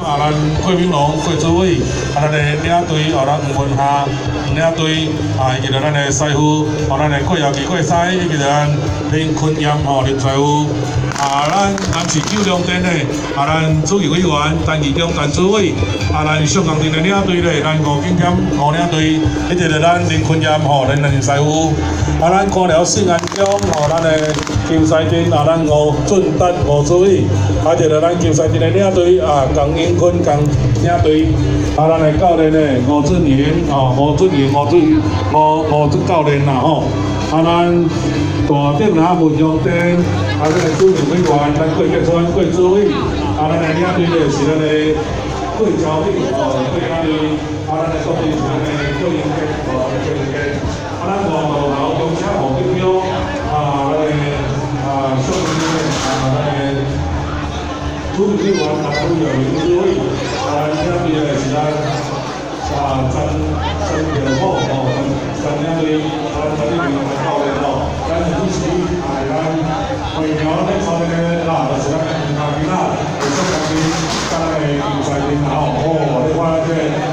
咱桂明龙、桂主委，咱的领队咱黄文夏领队以及咱的师傅，咱的郭耀基郭师，以及咱林坤炎林财务。咱南市酒量店的咱主席委员、陈义中陈主委，咱上港镇的领队咧，咱吴景俭吴领队，以及咱林坤炎林师傅。咱看了信安乡咱的球赛队咱吴俊达吴主委，以及咱球赛队的领队江英坤江领队，咱的教练咧吴俊贤吴教练啦吼。咱大顶下文阳店，咱的主任委员，咱郭建川郭主委，咱的领队咧是咱的郭朝伟郭领队，咱的助理是咱的郭英杰郭英杰，咱黄路头中车黄金标，咱的小弟咧咱的主任委员朱耀明主委，咱领队咧是咱陈条虎陈领队，咱陈领队教练咱主持咱会场咧操练咧就是咱的金仔，会上港边咱的球赛天你看这。